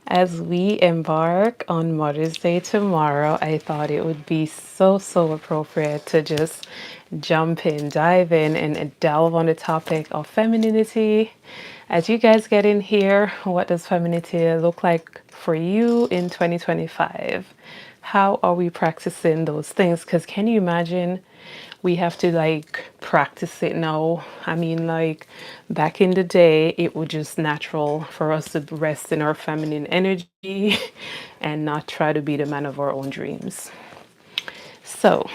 As we embark on Mother's Day tomorrow, I thought it would be so appropriate to just jump in, dive in, and delve on the topic of femininity. As you guys get in here, what does femininity look like for you in 2025? How are we practicing those things? Because can you imagine we have to like practice it now? I mean, like back in the day, it was just natural for us to rest in our feminine energy and not try to be the man of our own dreams. So,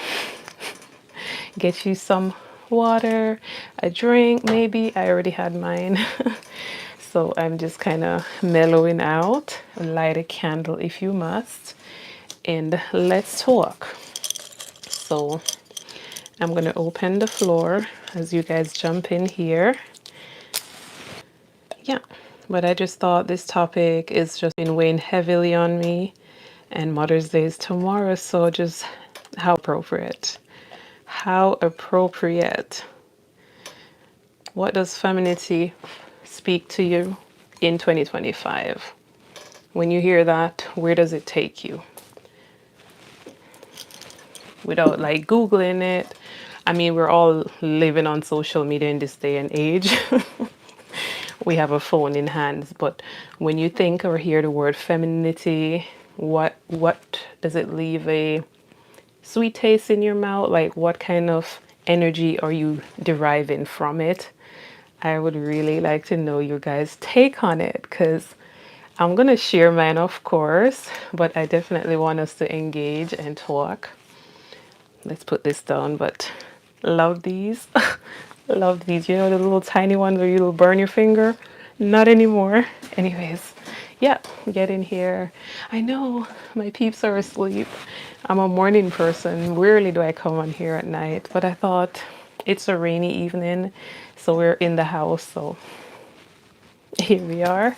get you some water, a drink, maybe. I already had mine. So, I'm just kind of mellowing out. Light a candle if you must. And let's talk. So, I'm going to open the floor as you guys jump in here. Yeah, but I just thought this topic is just been weighing heavily on me, and Mother's Day is tomorrow, so just how appropriate. How appropriate. What does femininity speak to you in 2025? When you hear that, where does it take you? Without like Googling it. I mean, we're all living on social media in this day and age. We have a phone in hands, but when you think or hear the word femininity, what does it leave a sweet taste in your mouth? Like what kind of energy are you deriving from it? I would really like to know your guys' take on it because I'm gonna share mine, of course, but I definitely want us to engage and talk. Let's put this down, but love these. Love these. You know the little tiny ones where you'll burn your finger? Not anymore. Anyways, yeah, get in here. I know my peeps are asleep. I'm a morning person. Rarely do I come on here at night, but I thought it's a rainy evening, so we're in the house, so here we are.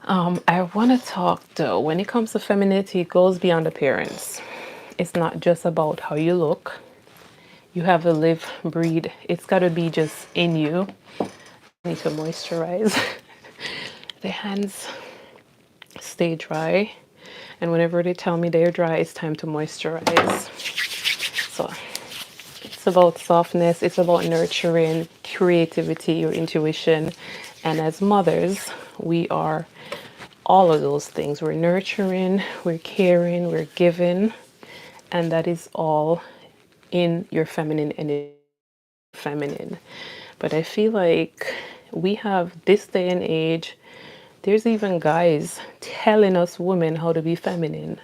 I want to talk though, when it comes to femininity, it goes beyond appearance. It's not just about how you look. You have to live, breathe. It's got to be just in you. I need to moisturize. The hands stay dry. And whenever they tell me they're dry, it's time to moisturize. So it's about softness. It's about nurturing, creativity, your intuition. And as mothers, we are all of those things. We're nurturing, we're caring, we're giving. And that is all in your feminine energy. Feminine. But I feel like we have this day and age, there's even guys telling us women how to be feminine.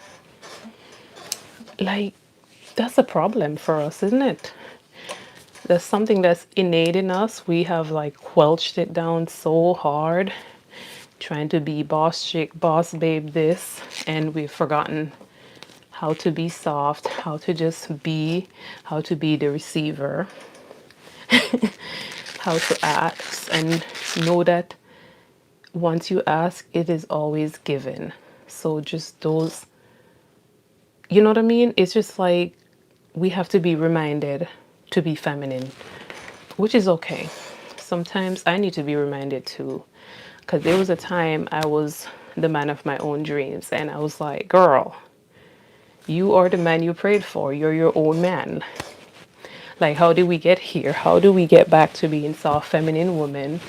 Like, that's a problem for us, isn't it? That's something that's innate in us. We have like quelched it down so hard, trying to be boss chick, boss babe, this, and we've forgotten how to be soft, how to just be, how to be the receiver, how to ask, and know that once you ask, it is always given. So just those, you know what I mean? It's just like we have to be reminded to be feminine, which is okay. Sometimes I need to be reminded too, because there was a time I was the man of my own dreams, and I was like, girl, you are the man you prayed for. You're your own man. Like, how did we get here? How do we get back to being soft, feminine women?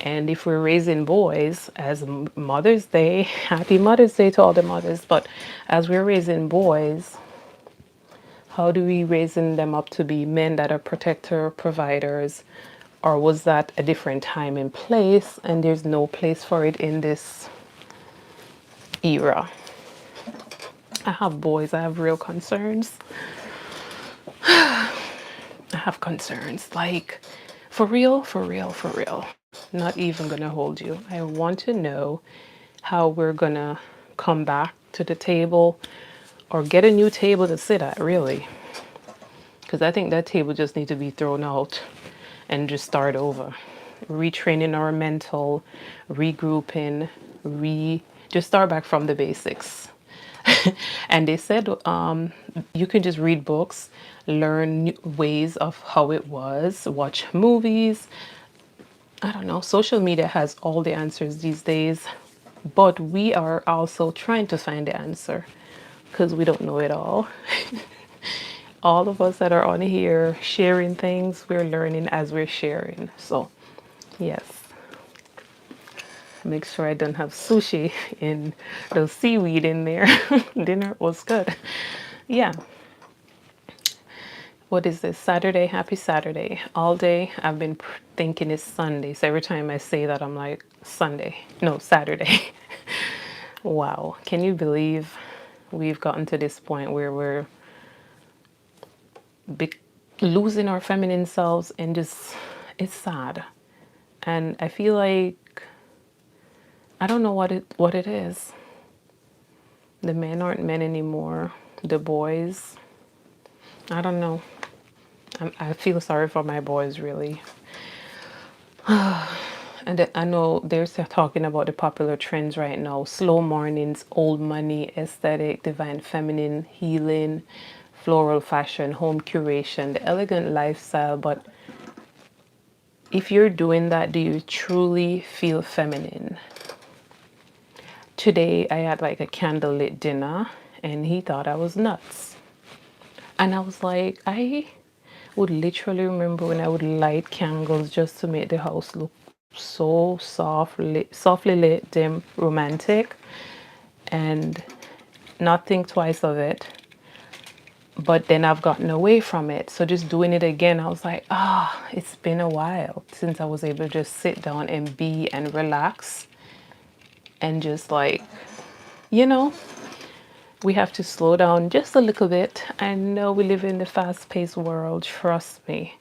And if we're raising boys, as Mother's Day, happy Mother's Day to all the mothers, but as we're raising boys, how do we raising them up to be men that are protector, providers, or was that a different time and place and there's no place for it in this era? I have boys, I have real concerns. I have concerns, like for real, for real, for real. Not even gonna hold you. I want to know how we're gonna come back to the table or get a new table to sit at, really. Because I think that table just needs to be thrown out and just start over. Retraining our mental, regrouping, just start back from the basics. And they said you can just read books, learn new ways of how it was, watch movies. I don't know. Social media has all the answers these days. But we are also trying to find the answer because we don't know it all. All of us that are on here sharing things, we're learning as we're sharing. So, yes, make sure I don't have sushi and the seaweed in there. Dinner was good. Yeah. What is this? Saturday? Happy Saturday. All day I've been thinking it's Sunday. So every time I say that, I'm like, Sunday. No, Saturday. Wow. Can you believe we've gotten to this point where we're be- losing our feminine selves and just, it's sad. And I feel like, I don't know what it is. The men aren't men anymore. The boys, I don't know. I feel sorry for my boys, really. And I know they're talking about the popular trends right now: slow mornings, old money, aesthetic, divine feminine, healing, floral fashion, home curation, the elegant lifestyle. But if you're doing that, do you truly feel feminine? Today, I had like a candlelit dinner, and he thought I was nuts. And I was like, I would literally remember when I would light candles just to make the house look so softly lit, dim, romantic, and not think twice of it. But then I've gotten away from it. So just doing it again, I was like, it's been a while since I was able to just sit down and be and relax and just like, you know, we have to slow down just a little bit. I know we live in the fast-paced world, trust me.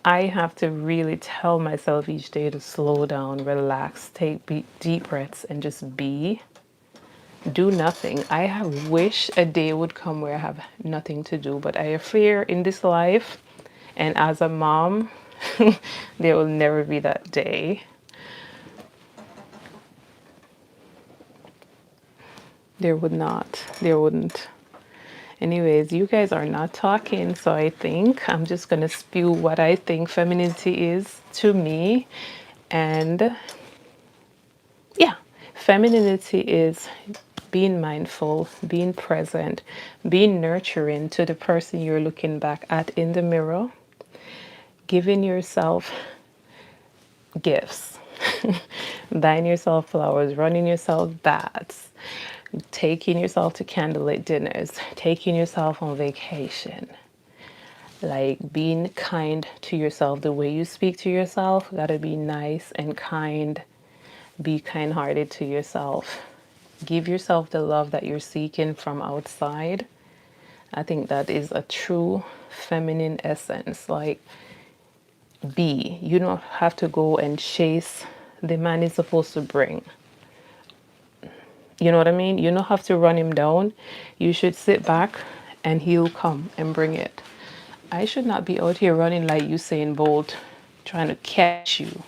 I have to really tell myself each day to slow down, relax, take deep breaths, and just be. Do nothing. I have wish a day would come where I have nothing to do, but I fear in this life, and as a mom, there will never be that day. There would not. There wouldn't. Anyways, you guys are not talking, so I think I'm just gonna spew what I think femininity is to me. And yeah, femininity is being mindful, being present, being nurturing to the person you're looking back at in the mirror, giving yourself gifts, buying yourself flowers, running yourself baths, taking yourself to candlelit dinners, taking yourself on vacation. Like being kind to yourself, the way you speak to yourself, gotta be nice and kind. Be kind hearted to yourself. Give yourself the love that you're seeking from outside. I think that is a true feminine essence. Like, be. You don't have to go and chase the man is supposed to bring. You know what I mean? You don't have to run him down. You should sit back and he'll come and bring it. I should not be out here running like Usain Bolt trying to catch you.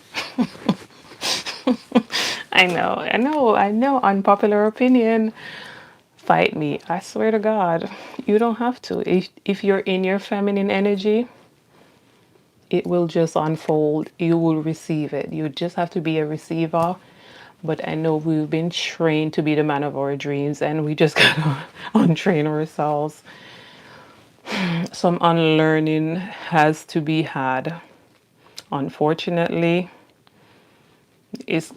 I know, unpopular opinion. Fight me. I swear to God, you don't have to. If you're in your feminine energy, it will just unfold. You will receive it. You just have to be a receiver. But I know we've been trained to be the man of our dreams, and we just gotta untrain ourselves. Some unlearning has to be had. Unfortunately, it's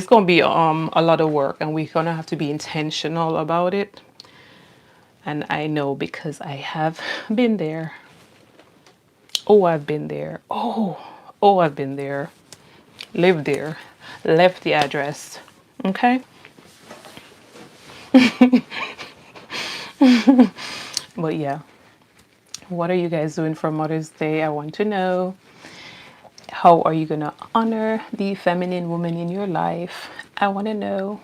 gonna be a lot of work, and we're gonna have to be intentional about it. And I know because I have been there. Oh, I've been there. Oh, I've been there. Lived there. Left the address. Okay? But yeah, what are you guys doing for Mother's Day? I want to know. How are you going to honor the feminine woman in your life? I want to know.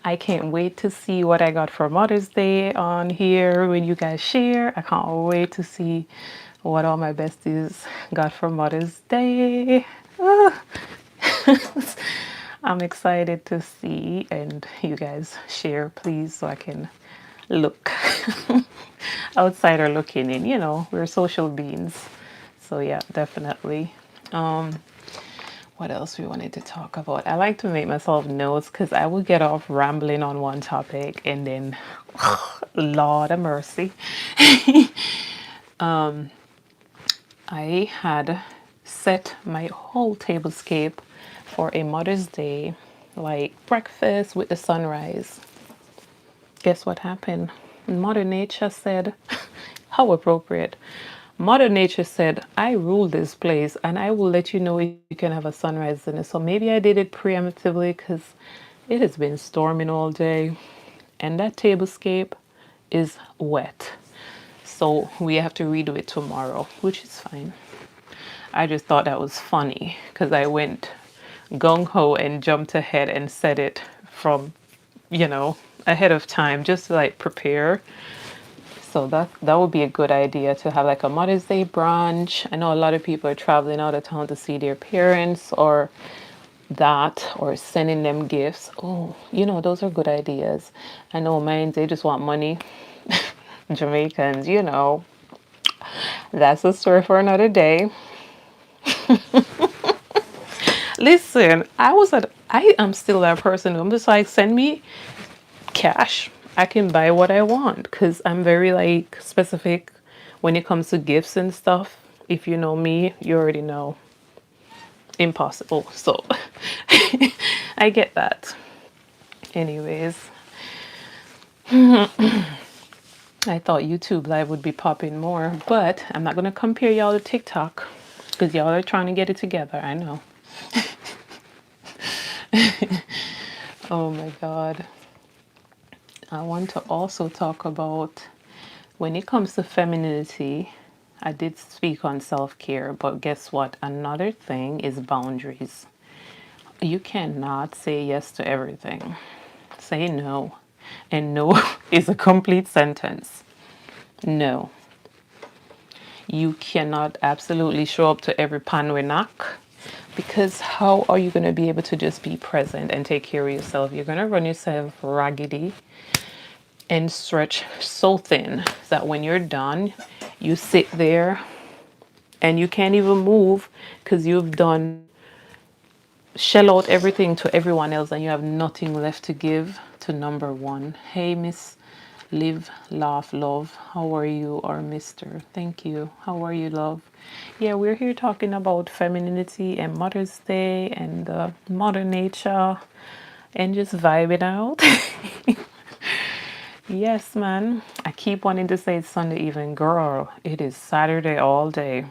I can't wait to see what I got for Mother's Day on here when you guys share. I can't wait to see what all my besties got for Mother's Day. Ah. I'm excited to see, and you guys share, please, so I can look. Outsider looking in, we're social beings. So yeah, definitely. What else we wanted to talk about? I like to make myself notes because I will get off rambling on one topic and then, Lord of mercy. I had set my whole tablescape for a Mother's Day, like breakfast with the sunrise. Guess what happened? Mother Nature said, how appropriate. Mother Nature said, I rule this place and I will let you know if you can have a sunrise in it. So maybe I did it preemptively because it has been storming all day and that tablescape is wet. So we have to redo it tomorrow, which is fine. I just thought that was funny because I went gung ho and jumped ahead and said it from, you know, ahead of time just to like prepare. So that would be a good idea to have like a Mother's Day brunch. I know a lot of people are traveling out of town to see their parents or that or sending them gifts. Oh, you know, those are good ideas. I know mine, they just want money. Jamaicans, you know, that's a story for another day. Listen, I am still that person. I'm just like, send me cash. I can buy what I want because I'm very like specific when it comes to gifts and stuff. If you know me, you already know. Impossible. So I get that. Anyways, I thought YouTube Live would be popping more, but I'm not going to compare y'all to TikTok because y'all are trying to get it together. I know. Oh my God. I want to also talk about when it comes to femininity. I did speak on self care, but guess what? Another thing is boundaries. You cannot say yes to everything. Say no. And no is a complete sentence. No. You cannot absolutely show up to every pan we knock because how are you going to be able to just be present and take care of yourself? You're going to run yourself raggedy and stretch so thin that when you're done, you sit there and you can't even move because you've done shell out everything to everyone else and you have nothing left to give to number one. Hey, Miss Live, Laugh, Love. How are you? Or Mr. Thank you. How are you, love? Yeah, we're here talking about femininity and Mother's Day and Mother Nature and just vibing out. Yes, man. I keep wanting to say it's Sunday even. Girl, it is Saturday all day.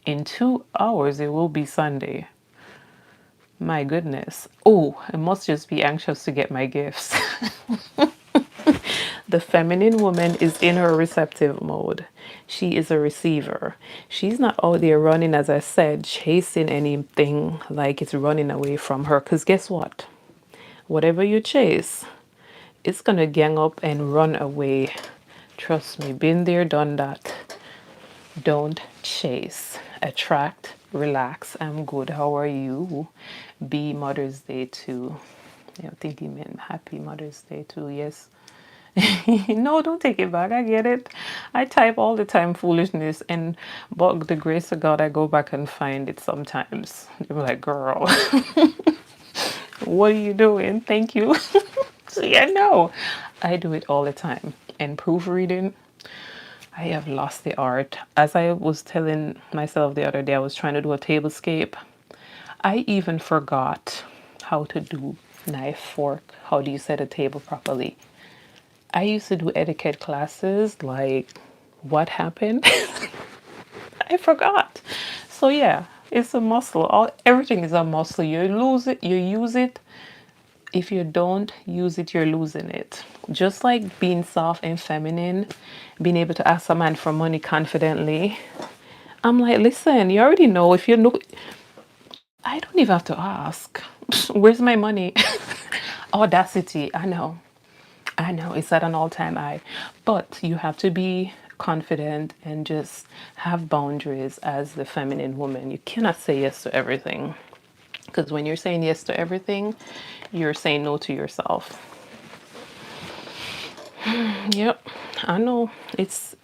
In 2 hours, it will be Sunday. My goodness. Oh, I must just be anxious to get my gifts. The feminine woman is in her receptive mode. She is a receiver. She's not out there running, as I said, chasing anything like it's running away from her. Because guess what? Whatever you chase, it's going to gang up and run away. Trust me, been there, done that. Don't chase. Attract, relax. I'm good. How are you? Be Mother's Day too. Yeah, I think he meant Happy Mother's Day too. Yes. No, don't take it back. I get it. I type all the time foolishness, and but the grace of God, I go back and find it sometimes. They're like, girl, what are you doing? Thank you. So, yeah, no, I do it all the time. And proofreading, I have lost the art. As I was telling myself the other day, I was trying to do a tablescape. I even forgot how to do knife, fork. How do you set a table properly? I used to do etiquette classes. Like, what happened? I forgot. So yeah, it's a muscle. Everything is a muscle. You lose it, you use it. If you don't use it, you're losing it. Just like being soft and feminine, being able to ask a man for money confidently. I'm like, listen, you already know if you know. I don't even have to ask. Where's my money? Audacity. I know. I know it's at an all-time high, but you have to be confident and just have boundaries as the feminine woman. You cannot say yes to everything because when you're saying yes to everything, you're saying no to yourself. Yep, I know. It's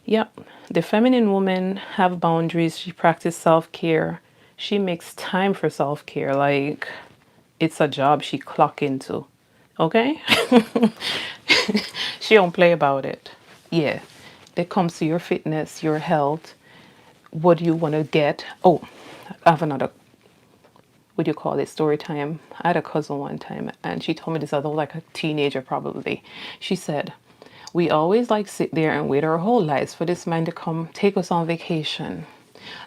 yep. The feminine woman have boundaries. She practice self-care. She makes time for self-care like it's a job she clock into. Okay? She don't play about it. Yeah. It comes to your fitness, your health, what do you want to get. Oh, I have another, what do you call it, story time. I had a cousin one time and she told me this, although like a teenager probably. She said, we always like sit there and wait our whole lives for this man to come take us on vacation,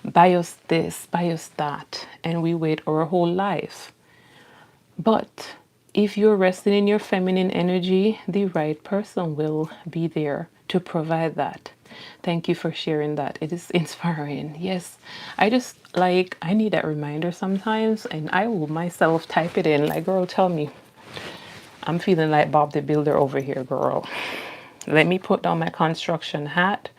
buy us this, buy us that, and we wait our whole life. But if you're resting in your feminine energy, the right person will be there to provide that. Thank you for sharing that. It is inspiring. Yes, I just like, I need that reminder sometimes, and I will myself type it in like, girl, tell me. I'm feeling like Bob the Builder over here, girl. Let me put down my construction hat.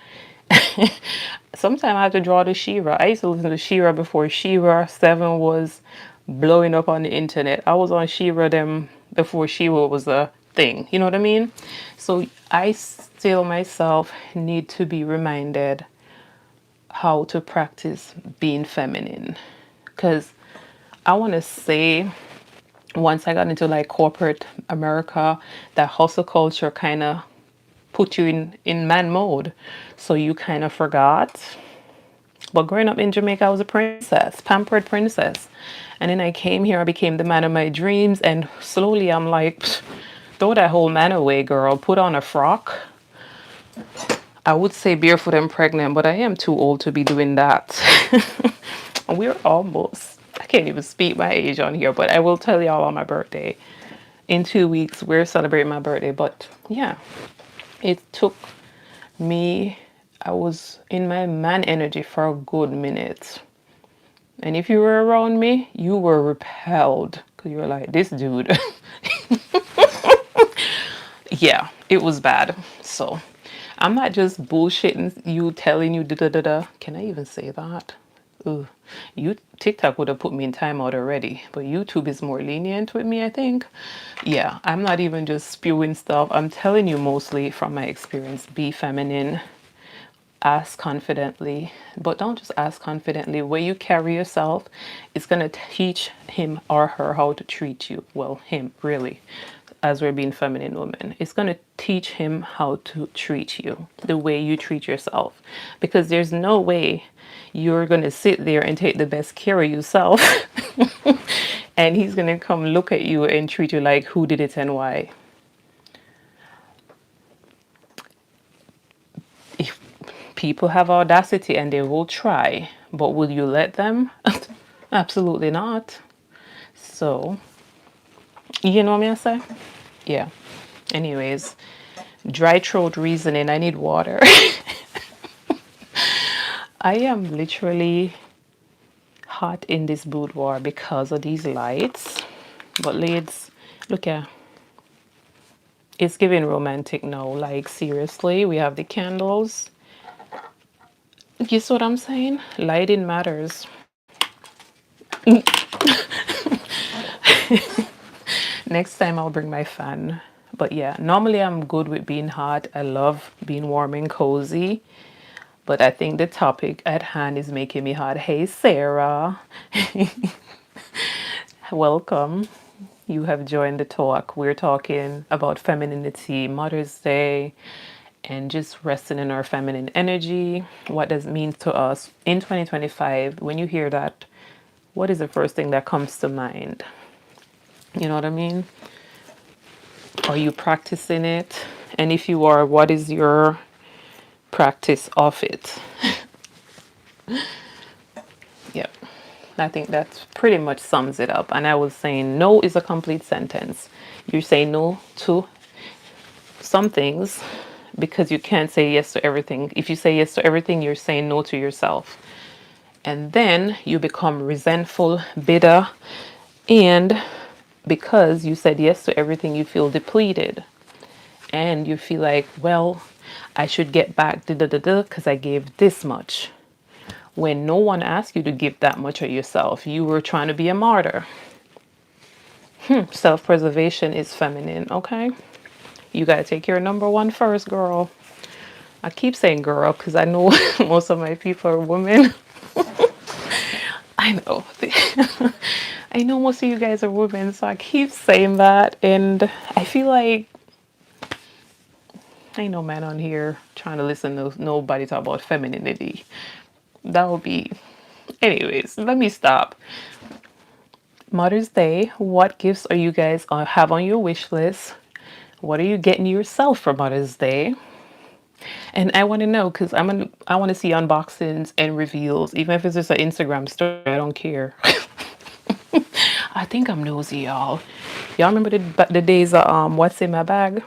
Sometimes I have to draw the Shira. I used to listen to Shira before Shira 7 was blowing up on the internet. I was on Shira them before Shira was a thing. You know what I mean? So I still myself need to be reminded how to practice being feminine. Because I want to say, once I got into like corporate America, that hustle culture kind of put you in man mode. So you kind of forgot. But growing up in Jamaica, I was a princess, pampered princess. And then I came here, I became the man of my dreams. And slowly I'm like, throw that whole man away, girl. Put on a frock. I would say barefoot and pregnant, but I am too old to be doing that. We're almost, I can't even speak my age on here, but I will tell y'all on my birthday. In 2 weeks, we're celebrating my birthday. But yeah, it took me, I was in my man energy for a good minute. And if you were around me, you were repelled because you were like, this dude. Yeah, it was bad. So I'm not just bullshitting you, telling you da da da da. Can I even say that? Ugh. You TikTok would have put me in timeout already, but YouTube is more lenient with me, I think. Yeah, I'm not even just spewing stuff. I'm telling you mostly from my experience. Be feminine, ask confidently, but don't just ask confidently. Where you carry yourself, it's going to teach him or her how to treat you. Well, him, really, as we're being feminine women. It's going to teach him how to treat you, the way you treat yourself. Because there's no way you're going to sit there and take the best care of yourself and he's going to come look at you and treat you like who did it and why. If people have audacity and they will try, but will you let them? Absolutely not. So, you know what I'm saying? Yeah. Anyways, dry throat reasoning. I need water. I am literally hot in this boudoir because of these lights. But ladies, look at, it's giving romantic now. Like seriously, we have the candles. You see what I'm saying? Lighting matters. Next time I'll bring my fan. But yeah, normally I'm good with being hot. I love being warm and cozy. But I think the topic at hand is making me hot. Hey, Sarah. Welcome. You have joined the talk. We're talking about femininity, Mother's Day, and just resting in our feminine energy. What does it mean to us in 2025? When you hear that, what is the first thing that comes to mind? You know what I mean? Are you practicing it? And if you are, what is your practice of it? Yep. I think that pretty much sums it up. And I was saying no is a complete sentence. You say no to some things because you can't say yes to everything. If you say yes to everything, you're saying no to yourself. And then you become resentful, bitter, and because you said yes to everything, you feel depleted. And you feel like, well, I should get back because I gave this much. When no one asked you to give that much of yourself, you were trying to be a martyr. Self-preservation is feminine, okay? You got to take care of number one first, girl. I keep saying girl because I know most of my people are women. I know. I know most of you guys are women, so I keep saying that, and I feel like ain't no man on here trying to listen to nobody talk about femininity. That would be. Anyways, let me stop. Mother's Day. What gifts are you guys have on your wish list? What are you getting yourself for Mother's Day? And I want to know because I want to see unboxings and reveals, even if it's just an Instagram story. I don't care. I think I'm nosy, y'all. Y'all remember the days of what's in my bag?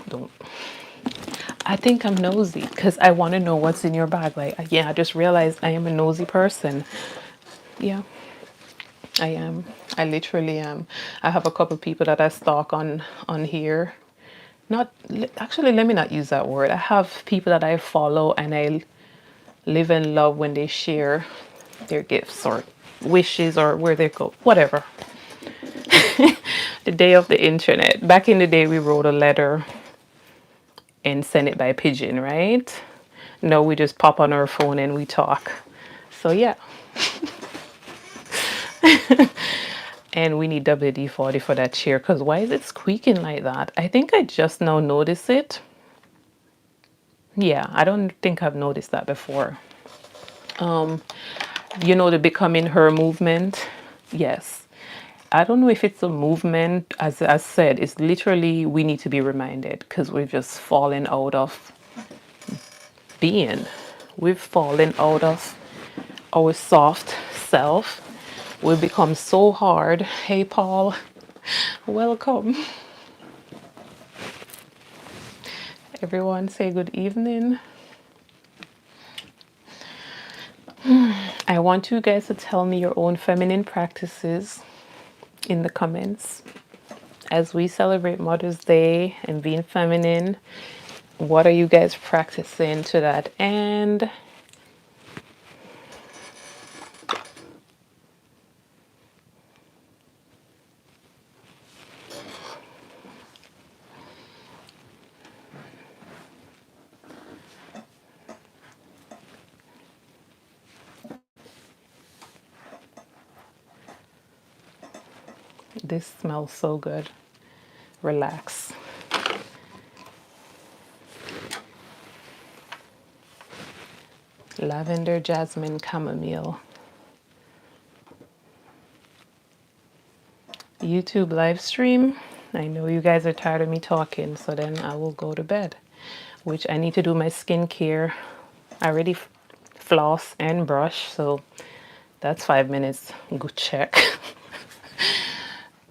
Don't. I think I'm nosy because I want to know what's in your bag. Like, yeah, I just realized I am a nosy person. Yeah, I am. I literally am. I have a couple people that I stalk on here. Not actually. Let me not use that word. I have people that I follow and I live and love when they share their gifts or wishes or where they go, whatever. The day of the internet. Back in the day, we wrote a letter and sent it by pigeon, right? No, we just pop on our phone and we talk. So yeah, and we need WD-40 for that chair because why is it squeaking like that? I think I just now noticed it. Yeah, I don't think I've noticed that before. You know, the becoming her movement. Yes. I don't know if it's a movement, as I said, it's literally we need to be reminded because we've just fallen out of being. We've fallen out of our soft self. We've become so hard. Hey, Paul, welcome. Everyone, say good evening. I want you guys to tell me your own feminine practices in the comments as we celebrate Mother's Day and being feminine. What are you guys practicing to that end? This smells so good. Relax. Lavender, jasmine, chamomile. YouTube live stream. I know you guys are tired of me talking, so then I will go to bed, which I need to do my skincare. I already floss and brush, so that's 5 minutes. Good check.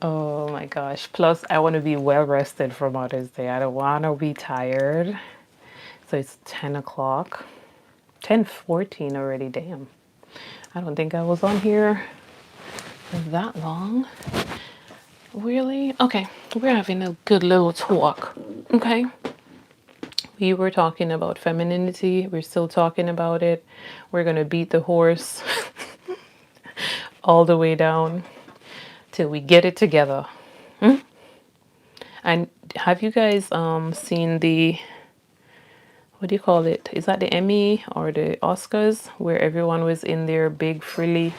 Oh my gosh. Plus, I want to be well rested for Mother's Day. I don't want to be tired. So it's 10 o'clock. 10:14 already, damn. I don't think I was on here that long. Really? Okay, we're having a good little talk. Okay. We were talking about femininity. We're still talking about it. We're going to beat the horse all the way down till we get it together. And have you guys seen the, what do you call it? Is that the Emmy or the Oscars where everyone was in their big frilly?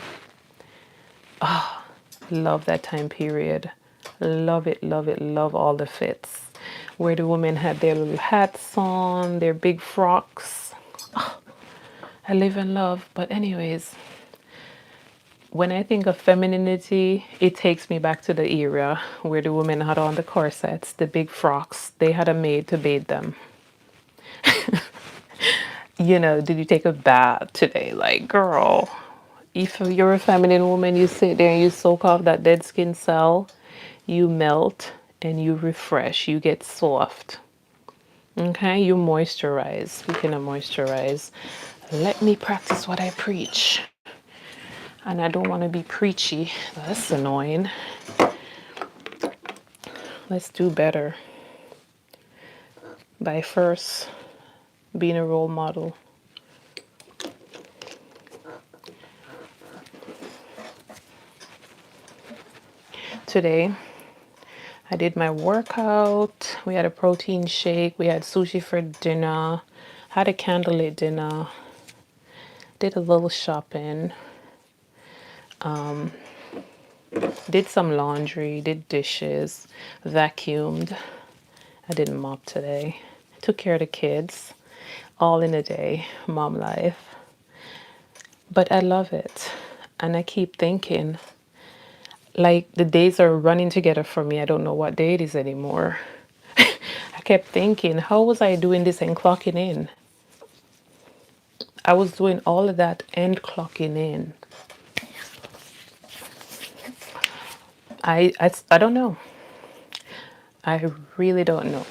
Love that time period. Love it, love it, love all the fits. Where the women had their little hats on, their big frocks. I live and love. But anyways, when I think of femininity, it takes me back to the era where the women had on the corsets, the big frocks. They had a maid to bathe them. You know, did you take a bath today? Like, girl, if you're a feminine woman, you sit there and you soak off that dead skin cell, you melt and you refresh, you get soft. Okay, you moisturize. Speaking of moisturize, let me practice what I preach. And I don't want to be preachy. That's annoying. Let's do better by first being a role model. Today, I did my workout. We had a protein shake. We had sushi for dinner. Had a candlelit dinner. did a little shopping, did some laundry, did dishes, vacuumed. I didn't mop today. Took care of the kids, all in a day, mom life. But I love it. And I keep thinking, like, the days are running together for me. I don't know what day it is anymore. I kept thinking, how was I doing this and clocking in? I was doing all of that and clocking in. I don't know. I really don't know.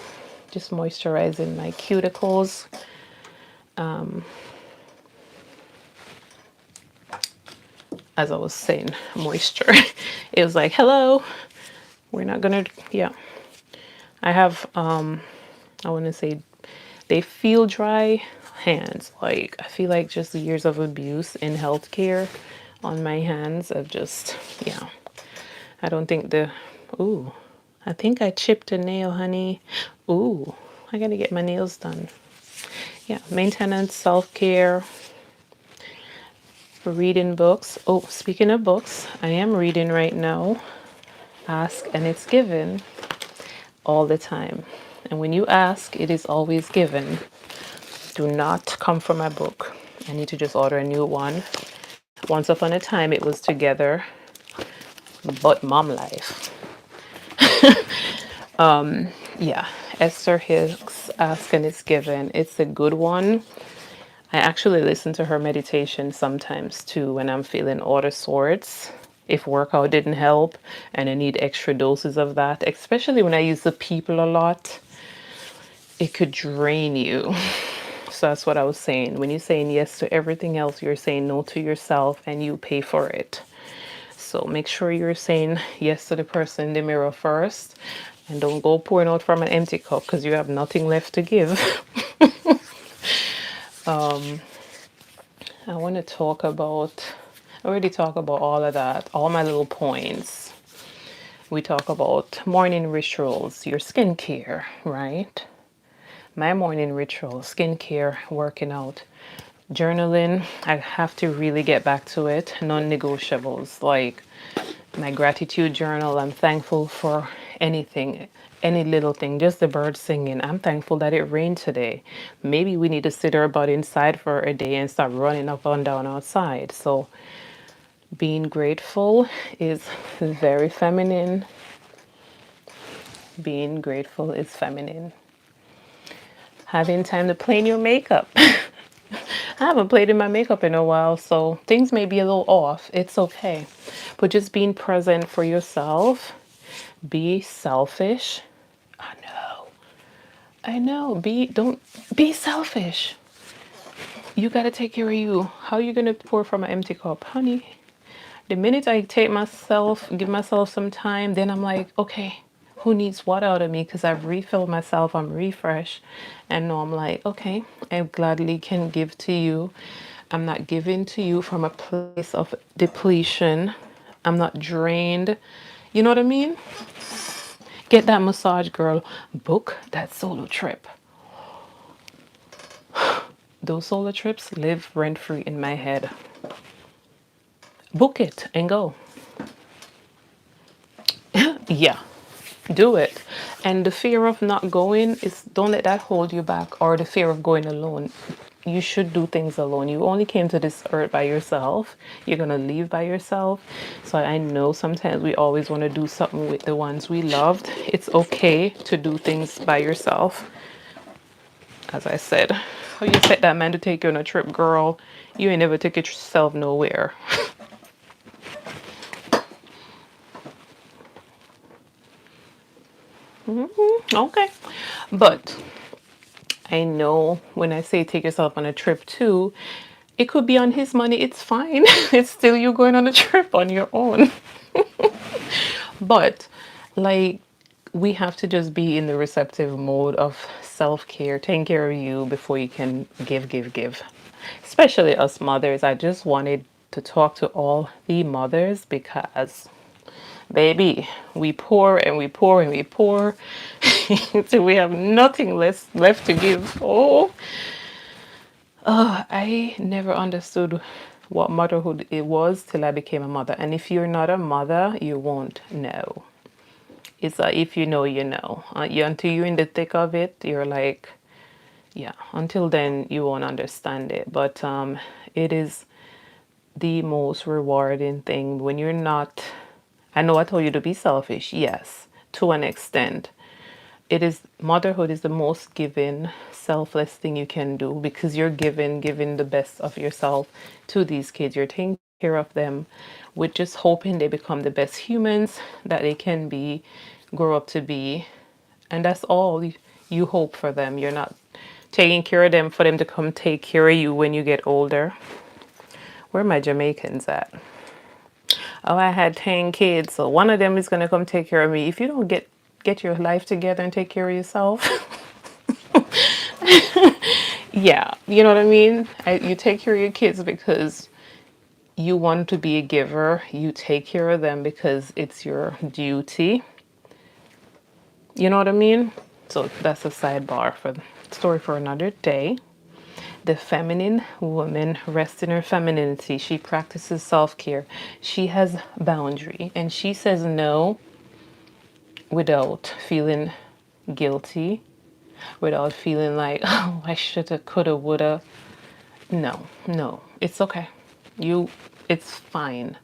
Just moisturizing my cuticles. As I was saying, moisture. It was like, hello, we're not gonna, yeah. I have, I want to say, they feel dry hands. Like, I feel like just years of abuse in healthcare on my hands of just, yeah. I don't think ooh, I think I chipped a nail, honey. Ooh, I gotta get my nails done. Yeah, maintenance, self-care, reading books. Oh, speaking of books, I am reading right now. Ask and it's given all the time. And when you ask, it is always given. Do not come for my book. I need to just order a new one. Once upon a time, it was together, but mom life. Yeah, Esther Hicks, Ask and It's Given. It's a good one. I actually listen to her meditation sometimes too when I'm feeling out of sorts. If workout didn't help and I need extra doses of that, especially when I use the people a lot, it could drain you. So that's what I was saying. When you're saying yes to everything else, you're saying no to yourself and you pay for it. So make sure you're saying yes to the person in the mirror first and don't go pouring out from an empty cup because you have nothing left to give. I want to talk about, I already talked about all of that, all my little points. We talk about morning rituals, your skincare, right? My morning ritual, skincare, working out, journaling. I have to really get back to it. Non-negotiables, like my gratitude journal. I'm thankful for anything, any little thing, just the birds singing. I'm thankful that it rained today. Maybe we need to sit our butt inside for a day and start running up and down outside. So being grateful is very feminine. Being grateful is feminine. Having time to play in your makeup. I haven't played in my makeup in a while, so things may be a little off. It's okay. But just being present for yourself, be selfish. I know. Don't be selfish. You gotta take care of you. How are you gonna pour from an empty cup, honey? The minute I give myself some time, then I'm like, okay, who needs what out of me? Because I've refilled myself, I'm refreshed. And now I'm like, okay, I gladly can give to you. I'm not giving to you from a place of depletion. I'm not drained. You know what I mean? Get that massage, girl. Book that solo trip. Those solo trips live rent free in my head. Book it and go. Yeah, do it. And the fear of not going is, don't let that hold you back, or the fear of going alone. You should do things alone. You only came to this earth by yourself. You're going to leave by yourself. So I know sometimes we always want to do something with the ones we loved. It's okay to do things by yourself. As I said, how you set that man to take you on a trip, girl? You ain't never took yourself nowhere. Okay. But I know when I say take yourself on a trip too, it could be on his money. It's fine. It's still you going on a trip on your own. But like, we have to just be in the receptive mode of self-care, taking care of you before you can give. Especially us mothers. I just wanted to talk to all the mothers because baby, we pour and we pour and we pour until we have nothing less left to give. Oh, I never understood what motherhood it was till I became a mother. And if you're not a mother, you won't know. It's like if you know, you know. Until you're in the thick of it, you're like, yeah. Until then, you won't understand it. But it is the most rewarding thing when you're not. I know I told you to be selfish, yes, to an extent. It is motherhood is the most giving, selfless thing you can do because you're giving the best of yourself to these kids. You're taking care of them with just hoping they become the best humans that they can be, grow up to be, and that's all you hope for them. You're not taking care of them for them to come take care of you when you get older. Where are my Jamaicans at? Oh, I had 10 kids, so one of them is going to come take care of me. If you don't get your life together and take care of yourself, yeah, you know what I mean? You take care of your kids because you want to be a giver. You take care of them because it's your duty. You know what I mean? So that's a sidebar for the story for another day. The feminine woman rests in her femininity. She practices self-care. She has boundary and she says no without feeling guilty, without feeling like, oh, I shoulda, coulda, woulda. No, no, it's okay. You, it's fine.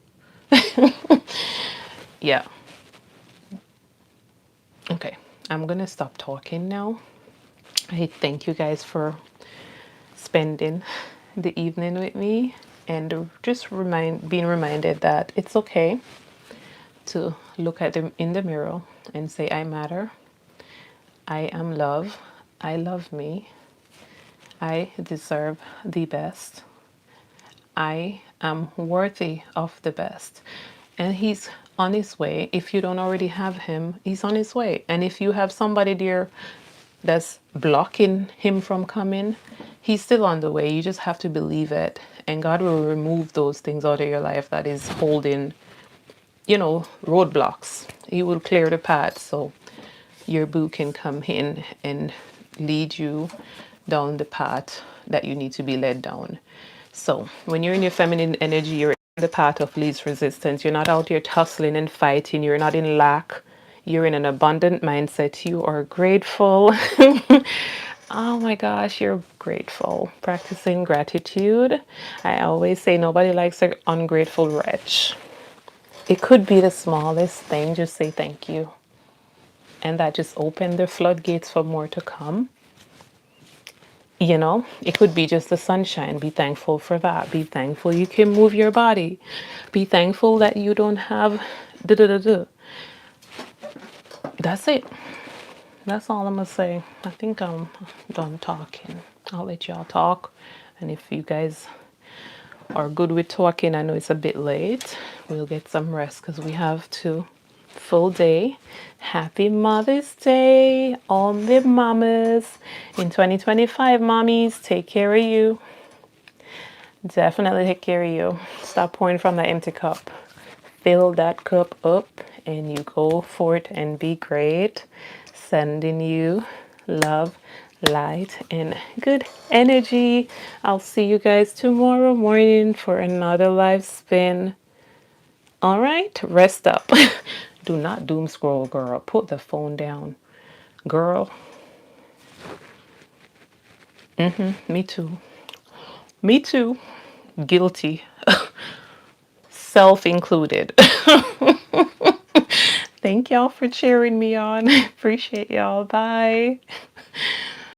Yeah. Okay. I'm gonna stop talking now. I thank you guys for spending the evening with me and just being reminded that it's okay to look at them in the mirror and say, I matter. I am love. I love me. I deserve the best. I am worthy of the best. And he's on his way. If you don't already have him, he's on his way. And if you have somebody there that's blocking him from coming, he's still on the way. You just have to believe it. And God will remove those things out of your life that is holding, roadblocks. He will clear the path so your boo can come in and lead you down the path that you need to be led down. So when you're in your feminine energy, you're in the path of least resistance. You're not out here tussling and fighting. You're not in lack. You're in an abundant mindset. You are grateful. Oh my gosh, you're grateful. Practicing gratitude. I always say nobody likes an ungrateful wretch. It could be the smallest thing. Just say thank you. And that just opened the floodgates for more to come. It could be just the sunshine. Be thankful for that. Be thankful you can move your body. Be thankful that you don't have da da da da. That's it. That's all I'm gonna say. I think I'm done talking. I'll let y'all talk. And if you guys are good with talking, I know it's a bit late. We'll get some rest because we have to full day. Happy Mother's Day, all the mamas in 2025. Mommies, take care of you. Definitely take care of you. Stop pouring from that empty cup. Fill that cup up and you go for it and be great. Sending you love, light, and good energy. I'll see you guys tomorrow morning for another live spin. All right, rest up. Do not doom scroll, girl. Put the phone down. Girl, me too. Me too. Guilty. Self included. Thank y'all for cheering me on. Appreciate y'all. Bye.